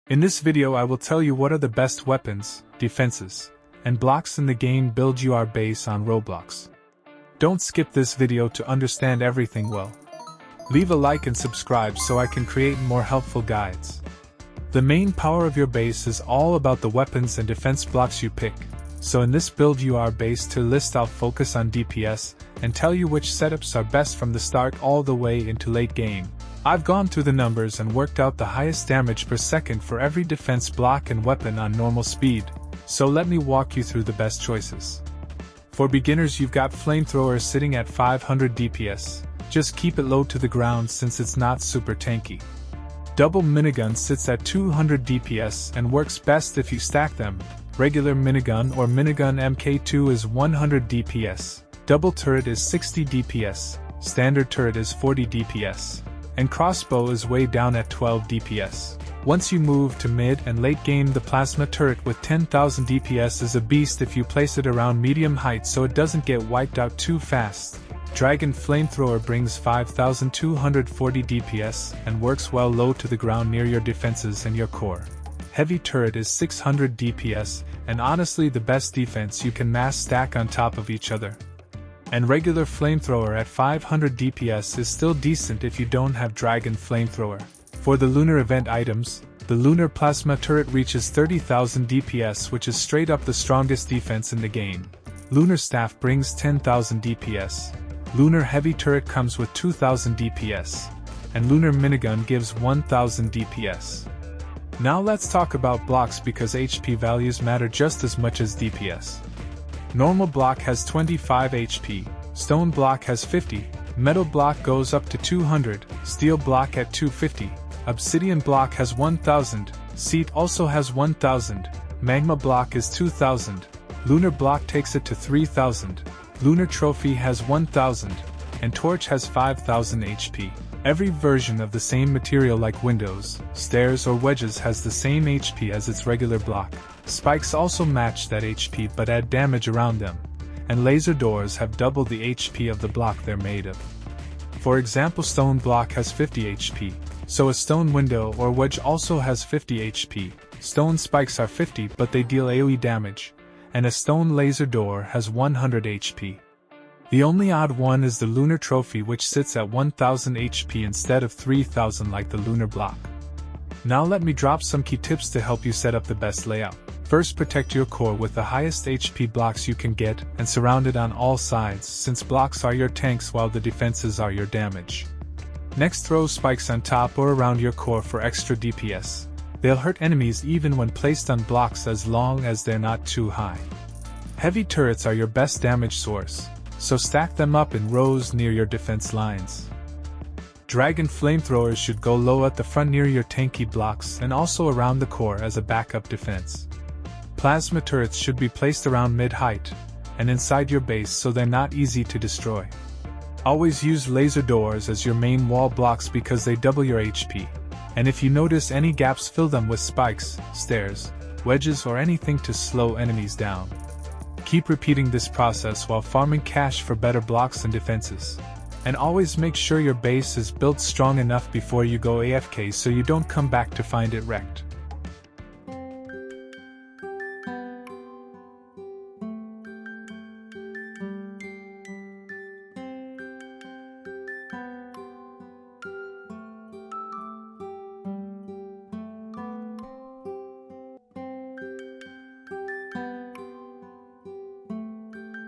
In this video I will tell you what are the best weapons, defenses, and blocks in the game Build Your Base on Roblox. Don't skip this video to understand everything well. Leave a like and subscribe so I can create more helpful guides. The main power of your base is all about the weapons and defense blocks you pick, so in this Build Your Base tier list I'll focus on DPS and tell you which setups are best from the start all the way into late game. I've gone through the numbers and worked out the highest damage per second for every defense block and weapon on normal speed, so let me walk you through the best choices. For beginners you've got Flamethrower sitting at 500 DPS, just keep it low to the ground since it's not super tanky. Double Minigun sits at 200 DPS and works best if you stack them. Regular Minigun or Minigun MK2 is 100 DPS, Double Turret is 60 DPS, Standard Turret is 40 DPS, and Crossbow is way down at 12 DPS. Once you move to mid and late game the Plasma Turret with 10,000 DPS is a beast if you place it around medium height so it doesn't get wiped out too fast. Dragon Flamethrower brings 5,240 DPS and works well low to the ground near your defenses and your core. Heavy Turret is 600 DPS and honestly the best defense you can mass stack on top of each other. And regular Flamethrower at 500 DPS is still decent if you don't have Dragon Flamethrower. For the Lunar event items, the Lunar Plasma Turret reaches 30,000 DPS which is straight up the strongest defense in the game. Lunar Staff brings 10,000 DPS. Lunar Heavy Turret comes with 2,000 DPS, and Lunar Minigun gives 1,000 DPS. Now let's talk about blocks because HP values matter just as much as DPS. Normal block has 25 HP, Stone block has 50, Metal block goes up to 200, Steel block at 250, Obsidian block has 1000, Seat also has 1000, Magma block is 2000, Lunar block takes it to 3000. Lunar Trophy has 1000, and Torch has 5000 HP. Every version of the same material like windows, stairs or wedges has the same HP as its regular block. Spikes also match that HP but add damage around them, and laser doors have double the HP of the block they're made of. For example, Stone block has 50 HP, so a stone window or wedge also has 50 HP. Stone spikes are 50 but they deal AoE damage, and a stone laser door has 100 HP. The only odd one is the Lunar Trophy which sits at 1000 HP instead of 3000 like the Lunar block. Now let me drop some key tips to help you set up the best layout. First, protect your core with the highest HP blocks you can get and surround it on all sides since blocks are your tanks while the defenses are your damage. Next, throw spikes on top or around your core for extra DPS. They'll hurt enemies even when placed on blocks as long as they're not too high. Heavy turrets are your best damage source, so stack them up in rows near your defense lines. Dragon Flamethrowers should go low at the front near your tanky blocks and also around the core as a backup defense. Plasma turrets should be placed around mid-height and inside your base so they're not easy to destroy. Always use laser doors as your main wall blocks because they double your HP. And if you notice any gaps, fill them with spikes, stairs, wedges or anything to slow enemies down. Keep repeating this process while farming cash for better blocks and defenses. And always make sure your base is built strong enough before you go AFK so you don't come back to find it wrecked.